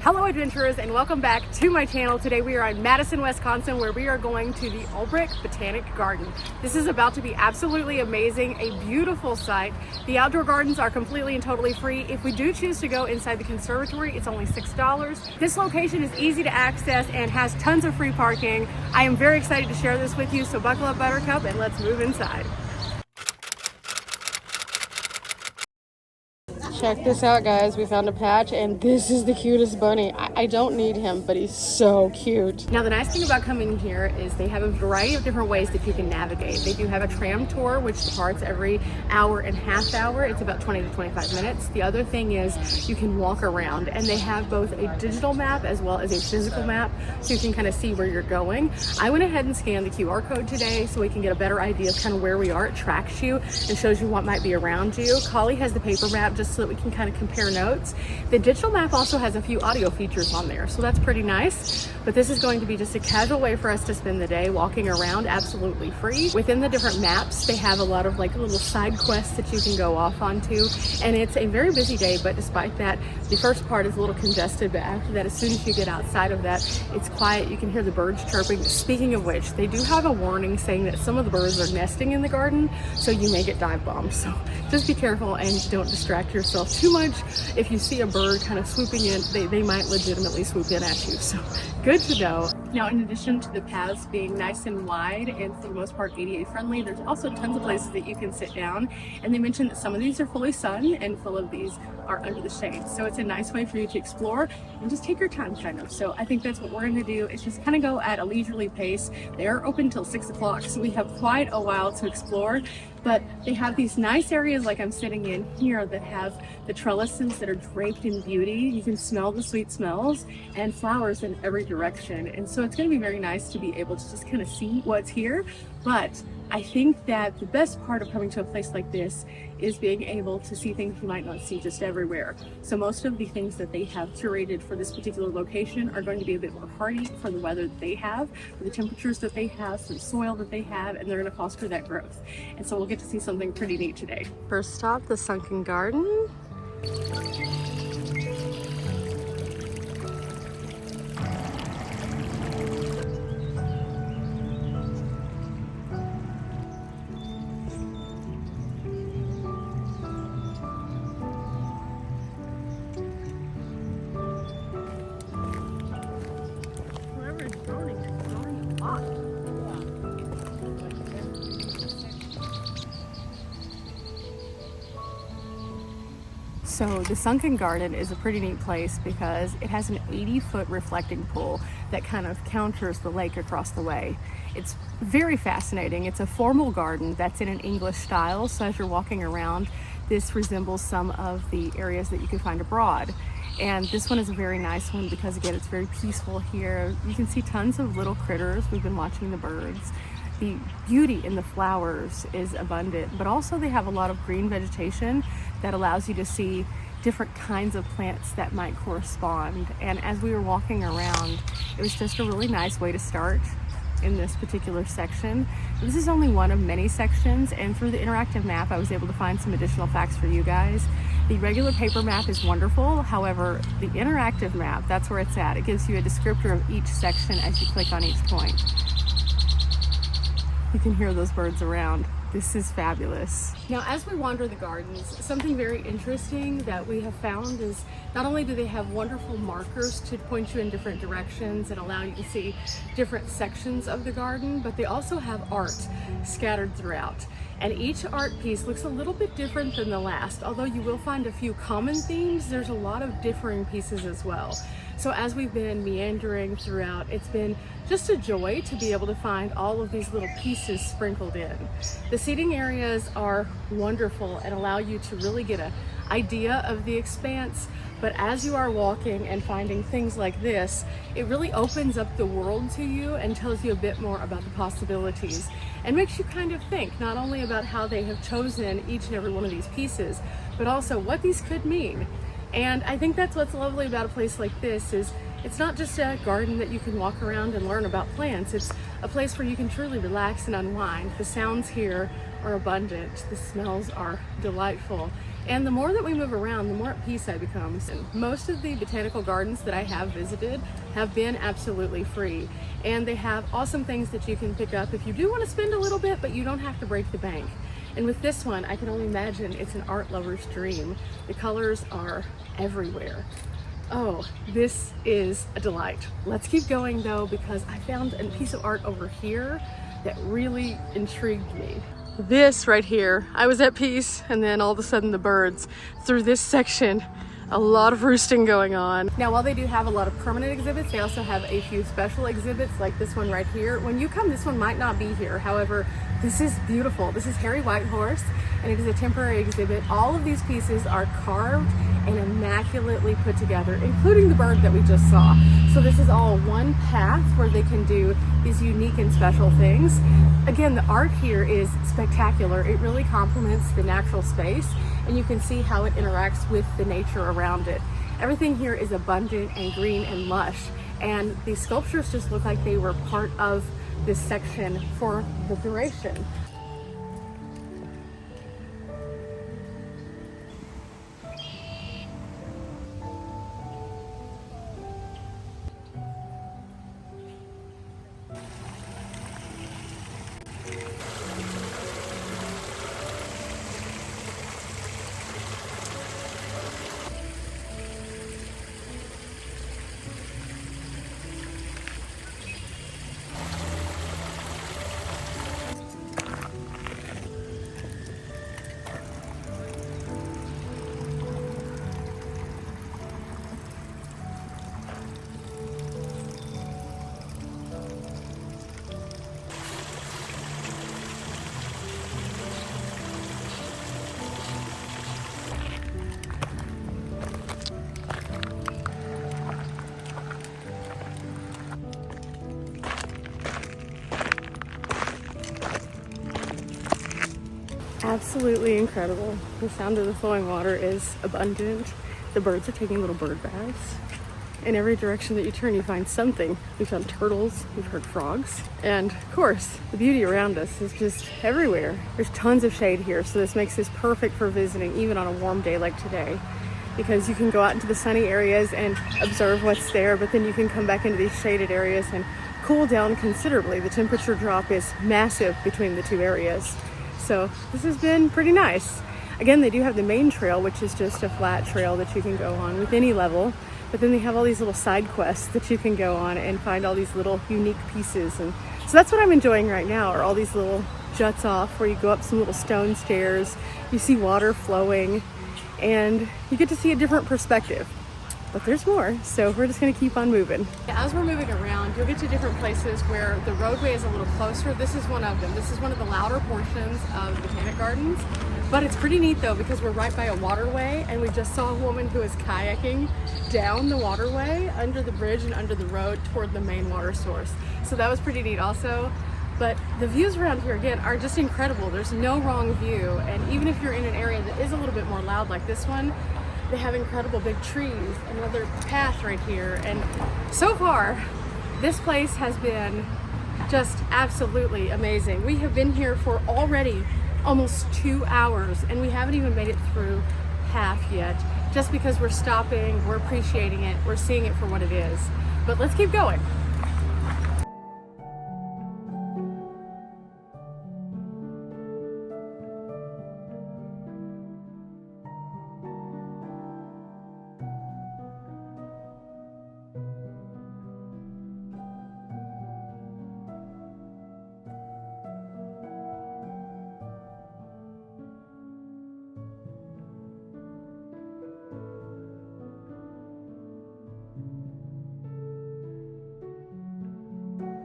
Hello adventurers, and welcome back to my channel. Today we are in Madison, Wisconsin, where we are going to the Olbrich Botanical Garden. This is about to be absolutely amazing, a beautiful sight. The outdoor gardens are completely and totally free. If we do choose to go inside the conservatory, it's only $6. This location is easy to access and has tons of free parking. I am very excited to share this with you, so buckle up, Buttercup, and let's move inside. Check this out, guys. We found a patch, and this is the cutest bunny. I don't need him, but he's so cute. Now, the nice thing about coming here is they have a variety of different ways that you can navigate. They do have a tram tour, which departs every hour and half hour. It's about 20 to 25 minutes. The other thing is you can walk around, and they have both a digital map as well as a physical map, so you can kind of see where you're going. I went ahead and scanned the QR code today so we can get a better idea of kind of where we are. It tracks you and shows you what might be around you. Collie has the paper map just so that we can kind of compare notes. The digital map also has a few audio features on there, so that's pretty nice. But this is going to be just a casual way for us to spend the day walking around, absolutely free. Within the different maps, they have a lot of like little side quests that you can go off onto, and it's a very busy day. But despite that, the first part is a little congested, but after that, as soon as you get outside of that, it's quiet. You can hear the birds chirping. Speaking of which, they do have a warning saying that some of the birds are nesting in the garden, so you may get dive bombed. So just be careful and don't distract yourself too much. If you see a bird kind of swooping in, they might legitimately swoop in at you, so good to know. Now, in addition to the paths being nice and wide and for the most part ADA friendly, there's also tons of places that you can sit down, and they mentioned that some of these are fully sun and full of these are under the shade, so it's a nice way for you to explore and just take your time kind of. So I think that's what we're going to do, is just kind of go at a leisurely pace. They are open till 6 o'clock, so we have quite a while to explore. But they have these nice areas like I'm sitting in here that have the trellises that are draped in beauty. You can smell the sweet smells and flowers in every direction. And so it's going to be very nice to be able to just kind of see what's here. But I think that the best part of coming to a place like this is being able to see things you might not see just everywhere. So most of the things that they have curated for this particular location are going to be a bit more hardy for the weather that they have, for the temperatures that they have, for the soil that they have, and they're going to foster that growth. And so we'll get to see something pretty neat today. First stop, the Sunken Garden. So the Sunken Garden is a pretty neat place because it has an 80-foot reflecting pool that kind of counters the lake across the way. It's very fascinating. It's a formal garden that's in an English style, so as you're walking around, this resembles some of the areas that you can find abroad. And this one is a very nice one because, again, it's very peaceful here. You can see tons of little critters. We've been watching the birds. The beauty in the flowers is abundant, but also they have a lot of green vegetation that allows you to see different kinds of plants that might correspond. And as we were walking around, it was just a really nice way to start in this particular section. This is only one of many sections, and through the interactive map, I was able to find some additional facts for you guys. The regular paper map is wonderful. However, the interactive map, that's where it's at. It gives you a descriptor of each section as you click on each point. You can hear those birds around. This is fabulous. Now, as we wander the gardens, something very interesting that we have found is not only do they have wonderful markers to point you in different directions and allow you to see different sections of the garden, but they also have art scattered throughout. And each art piece looks a little bit different than the last. Although you will find a few common themes, there's a lot of differing pieces as well. So as we've been meandering throughout, it's been just a joy to be able to find all of these little pieces sprinkled in. The seating areas are wonderful and allow you to really get an idea of the expanse. But as you are walking and finding things like this, it really opens up the world to you and tells you a bit more about the possibilities and makes you kind of think not only about how they have chosen each and every one of these pieces, but also what these could mean. And I think that's what's lovely about a place like this is it's not just a garden that you can walk around and learn about plants. It's a place where you can truly relax and unwind. The sounds here are abundant. The smells are delightful. And the more that we move around, the more at peace I become. And most of the botanical gardens that I have visited have been absolutely free. And they have awesome things that you can pick up if you do want to spend a little bit, but you don't have to break the bank. And with this one, I can only imagine it's an art lover's dream. The colors are everywhere. Oh, this is a delight. Let's keep going though, because I found a piece of art over here that really intrigued me. This right here, I was at peace, and then all of a sudden the birds through this section, a lot of roosting going on. Now, while they do have a lot of permanent exhibits, they also have a few special exhibits like this one right here. When you come, this one might not be here. However, this is beautiful. This is Hairy Whitehorse, and it is a temporary exhibit. All of these pieces are carved and immaculately put together, including the bird that we just saw. So this is all one path where they can do these unique and special things. Again, the art here is spectacular. It really complements the natural space, and you can see how it interacts with the nature around it. Everything here is abundant and green and lush, and these sculptures just look like they were part of this section for the duration. Absolutely incredible. The sound of the flowing water is abundant. The birds are taking little bird baths. In every direction that you turn, you find something. We've found turtles, we've heard frogs, and of course, the beauty around us is just everywhere. There's tons of shade here, so this makes this perfect for visiting, even on a warm day like today, because you can go out into the sunny areas and observe what's there, but then you can come back into these shaded areas and cool down considerably. The temperature drop is massive between the two areas. So this has been pretty nice. Again, they do have the main trail, which is just a flat trail that you can go on with any level. But then they have all these little side quests that you can go on and find all these little unique pieces. And so that's what I'm enjoying right now, are all these little juts off where you go up some little stone stairs, you see water flowing, and you get to see a different perspective. But there's more, so we're just gonna keep on moving. As we're moving around, you'll get to different places where the roadway is a little closer. This is one of them. This is one of the louder portions of Botanic Gardens. But it's pretty neat though, because we're right by a waterway, and we just saw a woman who was kayaking down the waterway under the bridge and under the road toward the main water source. So that was pretty neat also. But the views around here, again, are just incredible. There's no wrong view. And even if you're in an area that is a little bit more loud like this one, they have incredible big trees, another path right here. And so far, this place has been just absolutely amazing. We have been here for already almost 2 hours, and we haven't even made it through half yet, just because we're stopping, we're appreciating it, we're seeing it for what it is. But let's keep going.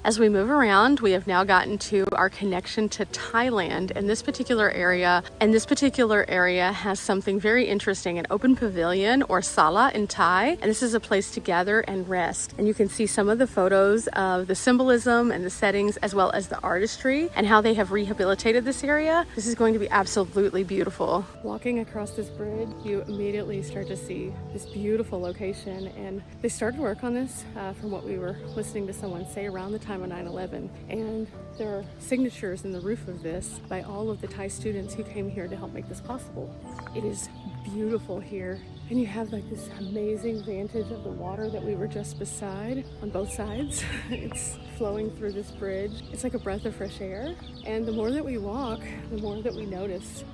As we move around, we have now gotten to our connection to Thailand, and this particular area has something very interesting, an open pavilion, or sala in Thai, and this is a place to gather and rest. And you can see some of the photos of the symbolism and the settings, as well as the artistry and how they have rehabilitated this area. This is going to be absolutely beautiful. Walking across this bridge, you immediately start to see this beautiful location, and they started work on this from what we were listening to someone say around the time of 9/11, and there are signatures in the roof of this by all of the Thai students who came here to help make this possible. It is beautiful here. And you have like this amazing vantage of the water that we were just beside on both sides. It's flowing through this bridge. It's like a breath of fresh air. And the more that we walk, the more that we notice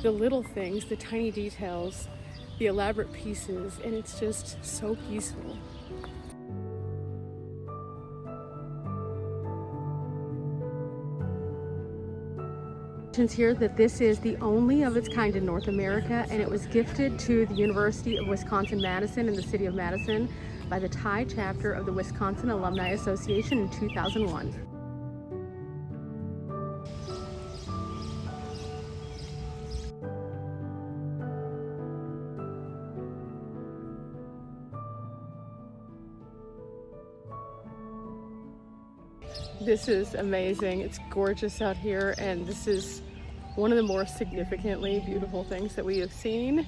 the little things, the tiny details, the elaborate pieces, and it's just so peaceful. Here that this is the only of its kind in North America, and it was gifted to the University of Wisconsin-Madison in the city of Madison by the Thai chapter of the Wisconsin Alumni Association in 2001. This is amazing. It's gorgeous out here, and this is one of the more significantly beautiful things that we have seen.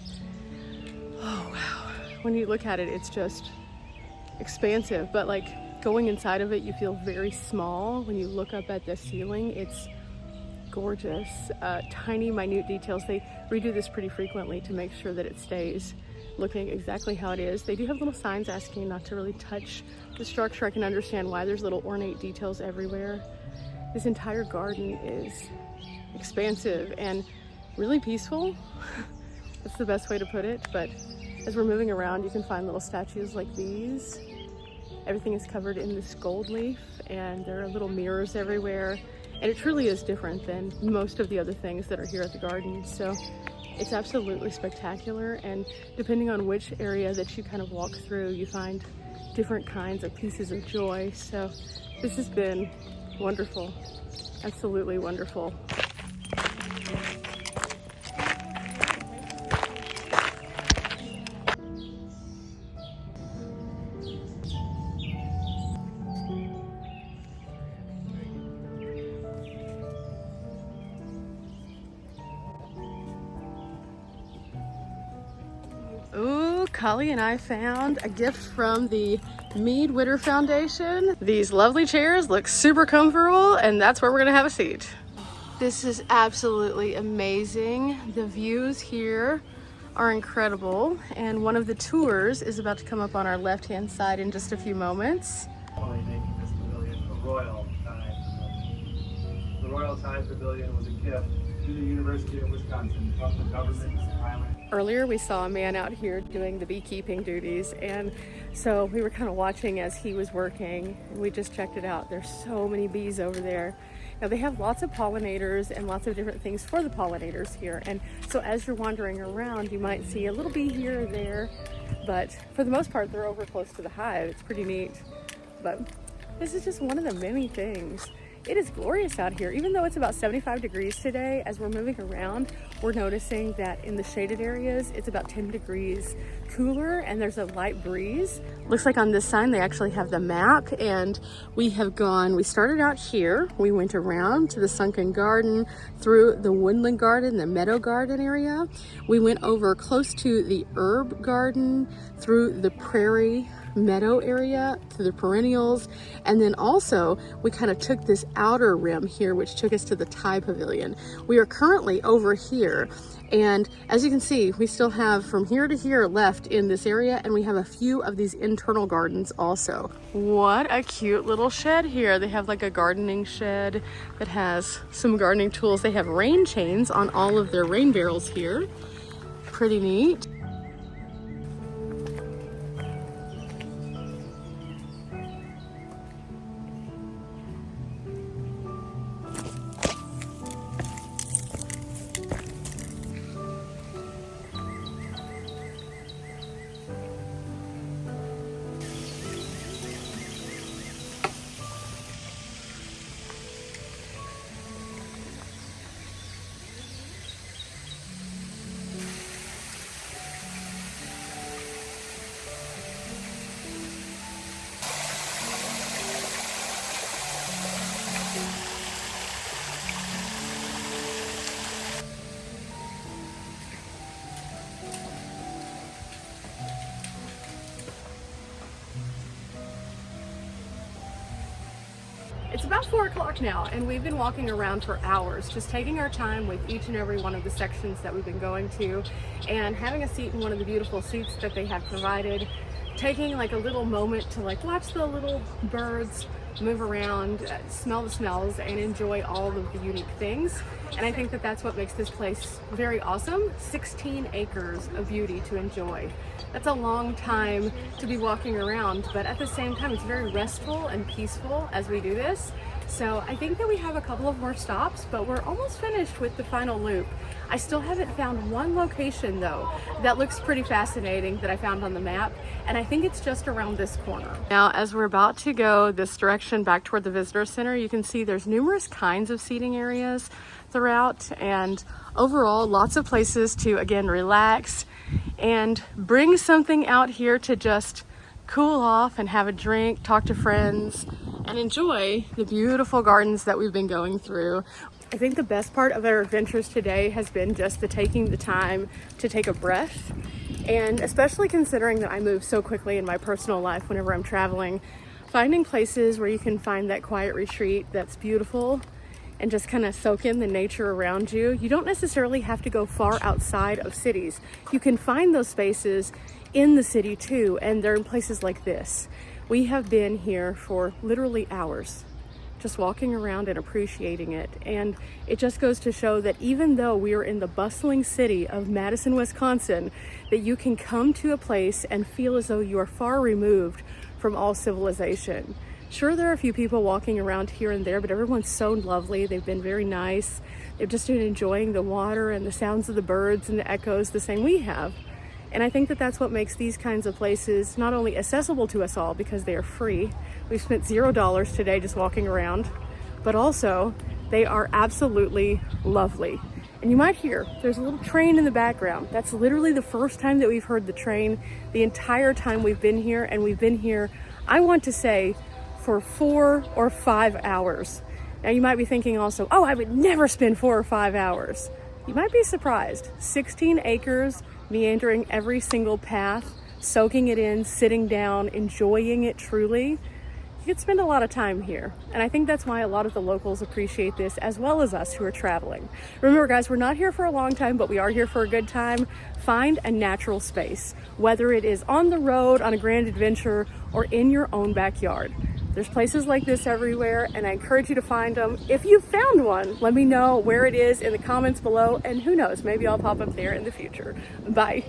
Oh wow. When you look at it, it's just expansive, but like going inside of it, you feel very small. When you look up at the ceiling, it's gorgeous. Tiny, minute details. They redo this pretty frequently to make sure that it stays looking exactly how it is. They do have little signs asking not to really touch the structure. I can understand why. There's little ornate details everywhere. This entire garden is expansive and really peaceful. That's the best way to put it. But as we're moving around, you can find little statues like these. Everything is covered in this gold leaf, and there are little mirrors everywhere. And it truly is different than most of the other things that are here at the garden. So it's absolutely spectacular, and depending on which area that you kind of walk through, you find different kinds of pieces of joy. So this has been wonderful, absolutely wonderful. Ooh, Cully and I found a gift from the Mead Witter Foundation. These lovely chairs look super comfortable, and that's where we're gonna have a seat. This is absolutely amazing. The views here are incredible, and one of the tours is about to come up on our left-hand side in just a few moments. Making this pavilion a Royal Thai Pavilion. The Royal Thai Pavilion was a gift to the University of Wisconsin from the government of Thailand. Earlier we saw a man out here doing the beekeeping duties, and so we were kind of watching as he was working, and we just checked it out. There's so many bees over there. Now they have lots of pollinators and lots of different things for the pollinators here, and so as you're wandering around you might see a little bee here or there, but for the most part they're over close to the hive. It's pretty neat, but this is just one of the many things. It is glorious out here. Even though it's about 75 degrees today, as we're moving around, we're noticing that in the shaded areas, it's about 10 degrees cooler, and there's a light breeze. Looks like on this sign, they actually have the map, and we started out here. We went around to the sunken garden, through the woodland garden, the meadow garden area. We went over close to the herb garden, through the prairie meadow area, to the perennials, and then also we kind of took this outer rim here, which took us to the Thai Pavilion. We are currently over here, and as you can see, we still have from here to here left in this area, and we have a few of these internal gardens also. What a cute little shed here. They have like a gardening shed that has some gardening tools. They have rain chains on all of their rain barrels here. Pretty neat. It's about 4 o'clock now, and we've been walking around for hours, just taking our time with each and every one of the sections that we've been going to, and having a seat in one of the beautiful seats that they have provided, taking like a little moment to like watch the little birds move around, smell the smells, and enjoy all of the unique things. And I think that that's what makes this place very awesome. 16 acres of beauty to enjoy. That's a long time to be walking around, but at the same time, it's very restful and peaceful as we do this. So I think that we have a couple of more stops, but we're almost finished with the final loop. I still haven't found one location though that looks pretty fascinating that I found on the map, and I think it's just around this corner. Now, as we're about to go this direction back toward the visitor center, you can see there's numerous kinds of seating areas throughout, and overall lots of places to again relax and bring something out here to just cool off and have a drink, talk to friends, and enjoy the beautiful gardens that we've been going through. I think the best part of our adventures today has been just taking the time to take a breath, and especially considering that I move so quickly in my personal life whenever I'm traveling, finding places where you can find that quiet retreat that's beautiful and just kind of soak in the nature around you. You don't necessarily have to go far outside of cities. You can find those spaces in the city too, and they're in places like this. We have been here for literally hours, just walking around and appreciating it. And it just goes to show that even though we are in the bustling city of Madison, Wisconsin, that you can come to a place and feel as though you are far removed from all civilization. Sure, there are a few people walking around here and there, but everyone's so lovely. They've been very nice. They've just been enjoying the water and the sounds of the birds and the echoes the same we have. And I think that that's what makes these kinds of places not only accessible to us all because they are free. We've spent $0 today just walking around, but also they are absolutely lovely. And you might hear there's a little train in the background. That's literally the first time that we've heard the train the entire time we've been here. And we've been here, I want to say, for 4 or 5 hours. Now you might be thinking also, oh, I would never spend 4 or 5 hours. You might be surprised. 16 acres, meandering every single path, soaking it in, sitting down, enjoying it truly. You could spend a lot of time here. And I think that's why a lot of the locals appreciate this, as well as us who are traveling. Remember guys, we're not here for a long time, but we are here for a good time. Find a natural space, whether it is on the road, on a grand adventure, or in your own backyard. There's places like this everywhere, and I encourage you to find them. If you found one, let me know where it is in the comments below, and who knows, maybe I'll pop up there in the future. Bye.